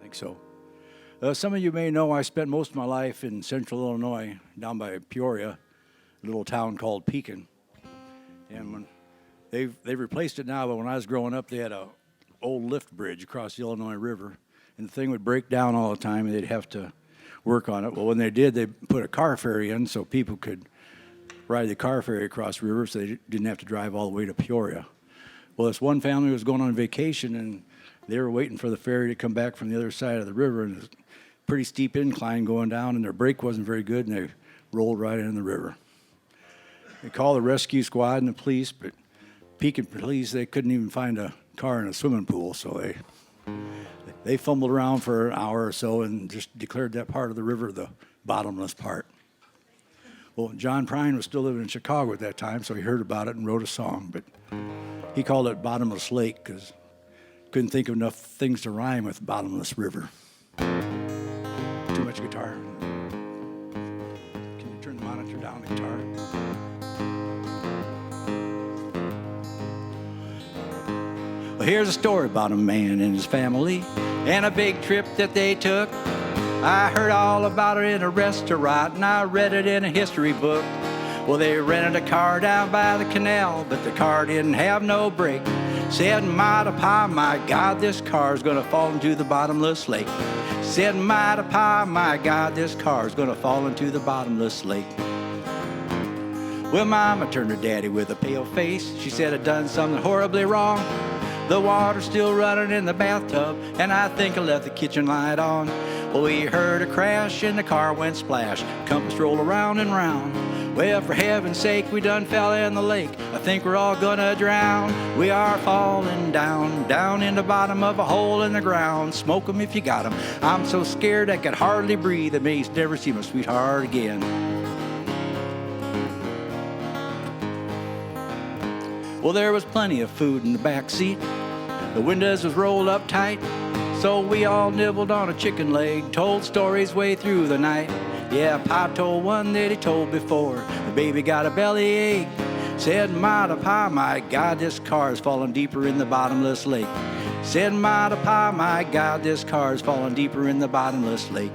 think so. Some of you may know I spent most of my life in central Illinois, down by Peoria, a little town called Pekin. And when they've replaced it now, but when I was growing up, they had a old lift bridge across the Illinois River, and the thing would break down all the time, and they'd have to work on it. Well, when they did, they put a car ferry in so people could ride the car ferry across the river so they didn't have to drive all the way to Peoria. Well, this one family was going on vacation, and they were waiting for the ferry to come back from the other side of the river, and it was a pretty steep incline going down, and their brake wasn't very good, and they rolled right into the river. They called the rescue squad and the police, but Pekin police, they couldn't even find a car in a swimming pool, so they fumbled around for an hour or so and just declared that part of the river the bottomless part. Well, John Prine was still living in Chicago at that time, so he heard about it and wrote a song, but he called it Bottomless Lake because couldn't think of enough things to rhyme with Bottomless River. Too much guitar. Can you turn the monitor down, the guitar? Well, here's a story about a man and his family and a big trip that they took. I heard all about it in a restaurant and I read it in a history book. Well, they rented a car down by the canal, but the car didn't have no brake. Said, my God, this car's gonna fall into the bottomless lake. Said, my God, this car's gonna fall into the bottomless lake. Well, Mama turned to Daddy with a pale face. She said, I'd done something horribly wrong. The water's still running in the bathtub, and I think I left the kitchen light on. Well, we heard a crash and the car went splash. Compass rolled around and round. Well, for heaven's sake, we done fell in the lake. I think we're all gonna drown. We are falling down, down in the bottom of a hole in the ground. Smoke 'em if you got 'em. I'm so scared I could hardly breathe. I may never see my sweetheart again. Well, there was plenty of food in the back seat. The windows was rolled up tight. So we all nibbled on a chicken leg, told stories way through the night. Yeah, Pa told one that he told before. The baby got a bellyache. Said, Pa, my God, this car's falling deeper in the bottomless lake. Said, Pa, my God, this car's falling deeper in the bottomless lake.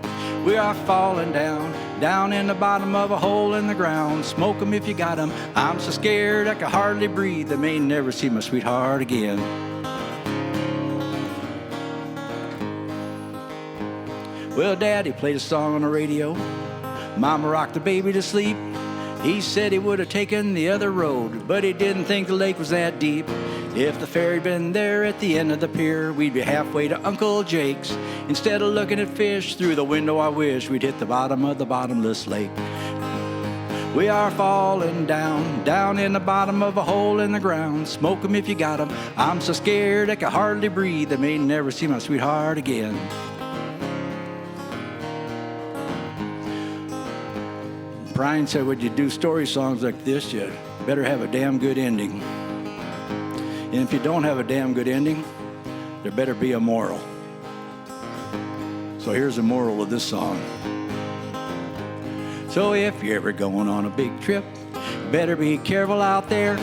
We are falling down, down in the bottom of a hole in the ground. Smoke 'em if you got 'em. I'm so scared I can hardly breathe. I may never see my sweetheart again. Well, Daddy played a song on the radio. Mama rocked the baby to sleep. He said he would have taken the other road, but he didn't think the lake was that deep. If the ferry'd been there at the end of the pier, we'd be halfway to Uncle Jake's. Instead of looking at fish through the window, I wish we'd hit the bottom of the bottomless lake. We are falling down, down in the bottom of a hole in the ground. Smoke 'em if you got 'em. I'm so scared I can hardly breathe. I may never see my sweetheart again. Brian said, when you do story songs like this, you better have a damn good ending. And if you don't have a damn good ending, there better be a moral. So here's the moral of this song. So if you're ever going on a big trip, better be careful out there.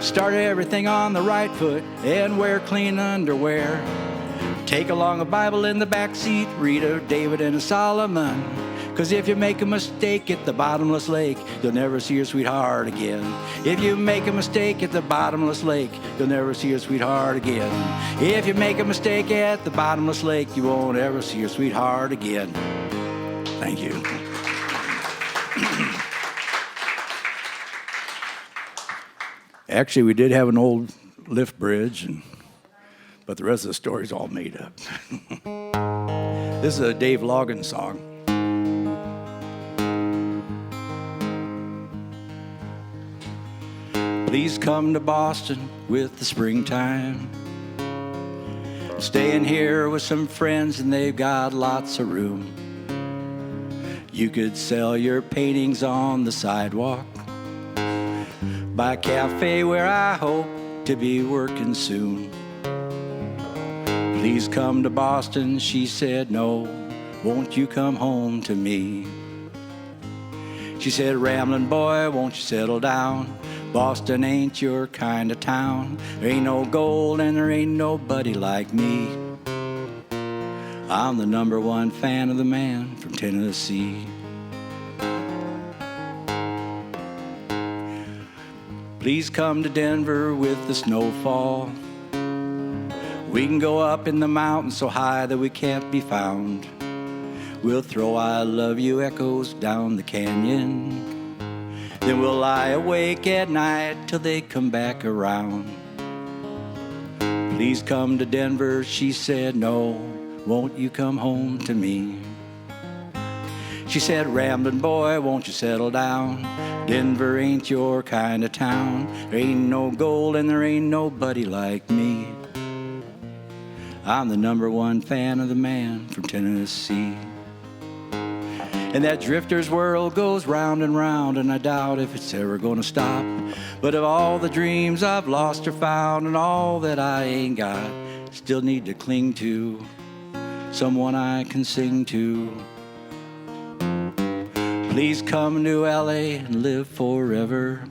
Start everything on the right foot and wear clean underwear. Take along a Bible in the back seat, read of David and Solomon. 'Cause if you make a mistake at the bottomless lake, you'll never see your sweetheart again. If you make a mistake at the bottomless lake, you'll never see your sweetheart again. If you make a mistake at the bottomless lake, you won't ever see your sweetheart again. Thank you. Actually, we did have an old lift bridge, but the rest of the story's all made up. This is a Dave Logan song. Please come to Boston with the springtime. I'm staying here with some friends and they've got lots of room. You could sell your paintings on the sidewalk by a cafe where I hope to be working soon. Please come to Boston, she said, no, won't you come home to me? She said, rambling boy, won't you settle down? Boston ain't your kind of town. There ain't no gold and there ain't nobody like me. I'm the number one fan of the man from Tennessee. Please come to Denver with the snowfall. We can go up in the mountains so high that we can't be found. We'll throw I love you echoes down the canyon. Then we'll lie awake at night till they come back around. Please come to Denver, she said, no, won't you come home to me? She said, rambling boy, won't you settle down? Denver ain't your kind of town. There ain't no gold and there ain't nobody like me. I'm the number one fan of the man from Tennessee. And that drifter's world goes round and round, and I doubt if it's ever gonna stop. But of all the dreams I've lost or found, and all that I ain't got, still need to cling to someone I can sing to. Please come to LA and live forever.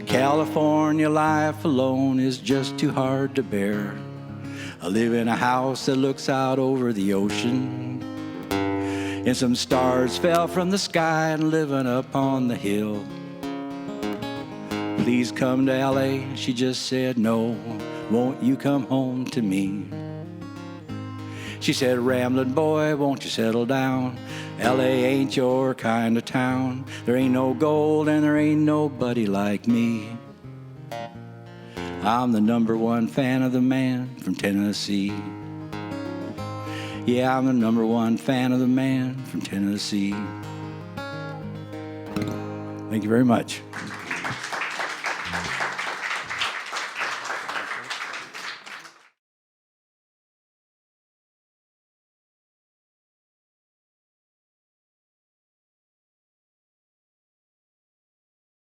California life alone is just too hard to bear. I live in a house that looks out over the ocean, and some stars fell from the sky and living up on the hill. Please come to LA, she just said, no, won't you come home to me? She said, rambling boy, won't you settle down? LA ain't your kind of town. There ain't no gold and there ain't nobody like me. I'm the number one fan of the man from Tennessee. Yeah, I'm the number one fan of the man from Tennessee. Thank you very much.